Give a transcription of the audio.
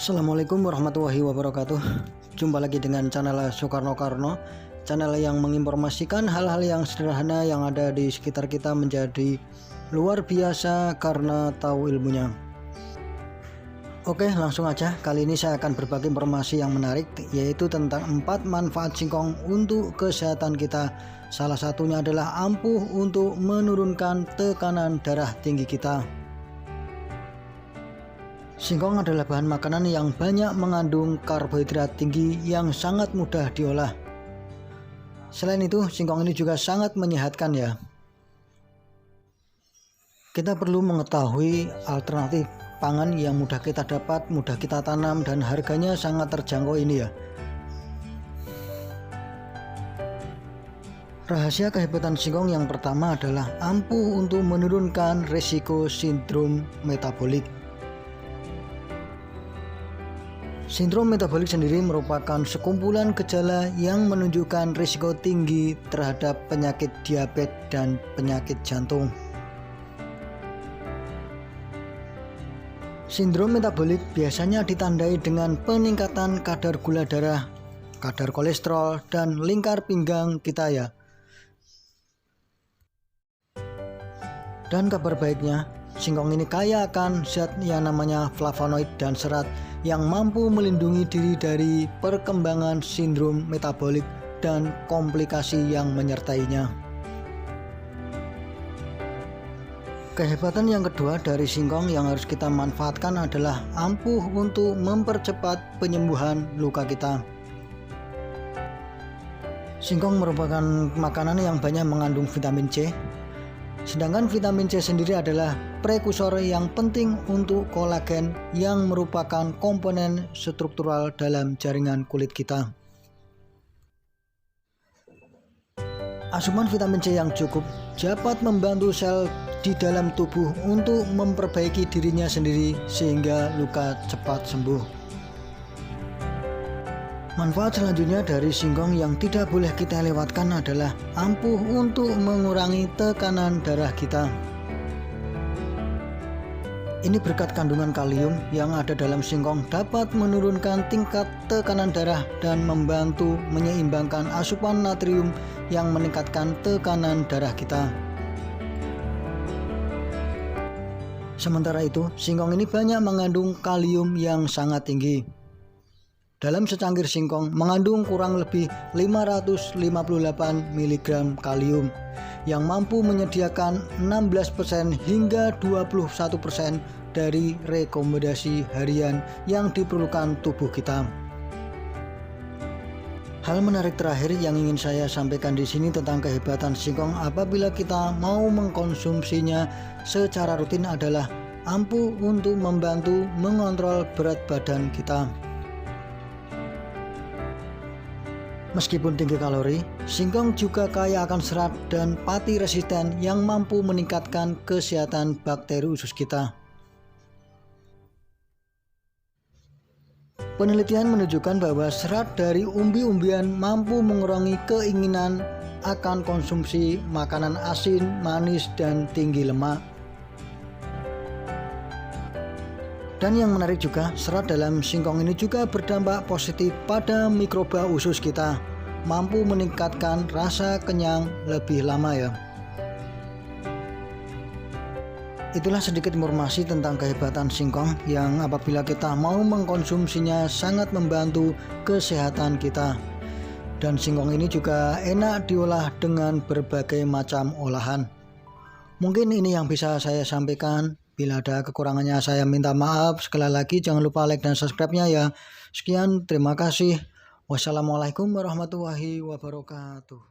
Assalamualaikum warahmatullahi wabarakatuh. Jumpa lagi dengan channel Soekarno Karno, channel yang menginformasikan hal-hal yang sederhana yang ada di sekitar kita menjadi luar biasa karena tahu ilmunya. Oke, langsung aja. Kali ini saya akan berbagi informasi yang menarik, yaitu tentang 4 manfaat singkong untuk kesehatan kita. Salah satunya adalah ampuh untuk menurunkan tekanan darah tinggi kita. Singkong adalah bahan makanan yang banyak mengandung karbohidrat tinggi yang sangat mudah diolah. Selain itu, singkong ini juga sangat menyehatkan ya. Kita perlu mengetahui alternatif pangan yang mudah kita dapat, mudah kita tanam, dan harganya sangat terjangkau ini ya. Rahasia kehebatan singkong yang pertama adalah ampuh untuk menurunkan risiko sindrom metabolik. Sindrom metabolik sendiri merupakan sekumpulan gejala yang menunjukkan risiko tinggi terhadap penyakit diabetes dan penyakit jantung. Sindrom metabolik biasanya ditandai dengan peningkatan kadar gula darah, kadar kolesterol, dan lingkar pinggang kita ya. Dan kabar baiknya, singkong ini kaya akan zat yang namanya flavonoid dan serat yang mampu melindungi diri dari perkembangan sindrom metabolik dan komplikasi yang menyertainya. Kehebatan yang kedua dari singkong yang harus kita manfaatkan adalah ampuh untuk mempercepat penyembuhan luka kita. Singkong merupakan makanan yang banyak mengandung vitamin C. Sedangkan vitamin C sendiri adalah prekursor yang penting untuk kolagen yang merupakan komponen struktural dalam jaringan kulit kita. Asupan vitamin C yang cukup dapat membantu sel di dalam tubuh untuk memperbaiki dirinya sendiri sehingga luka cepat sembuh. Manfaat selanjutnya dari singkong yang tidak boleh kita lewatkan adalah ampuh untuk mengurangi tekanan darah kita. Ini berkat kandungan kalium yang ada dalam singkong dapat menurunkan tingkat tekanan darah dan membantu menyeimbangkan asupan natrium yang meningkatkan tekanan darah kita. Sementara itu, singkong ini banyak mengandung kalium yang sangat tinggi. Dalam secangkir singkong mengandung kurang lebih 558 mg kalium yang mampu menyediakan 16% hingga 21% dari rekomendasi harian yang diperlukan tubuh kita. Hal menarik terakhir yang ingin saya sampaikan di sini tentang kehebatan singkong apabila kita mau mengkonsumsinya secara rutin adalah ampuh untuk membantu mengontrol berat badan kita. Meskipun tinggi kalori, singkong juga kaya akan serat dan pati resisten yang mampu meningkatkan kesehatan bakteri usus kita. Penelitian menunjukkan bahwa serat dari umbi-umbian mampu mengurangi keinginan akan konsumsi makanan asin, manis, dan tinggi lemak. Dan yang menarik juga, serat dalam singkong ini juga berdampak positif pada mikroba usus kita, mampu meningkatkan rasa kenyang lebih lama ya. Itulah sedikit informasi tentang kehebatan singkong yang apabila kita mau mengkonsumsinya sangat membantu kesehatan kita. Dan singkong ini juga enak diolah dengan berbagai macam olahan. Mungkin ini yang bisa saya sampaikan. Bila ada kekurangannya saya minta maaf. Sekali lagi jangan lupa like dan subscribe-nya ya. Sekian, terima kasih. Wassalamualaikum warahmatullahi wabarakatuh.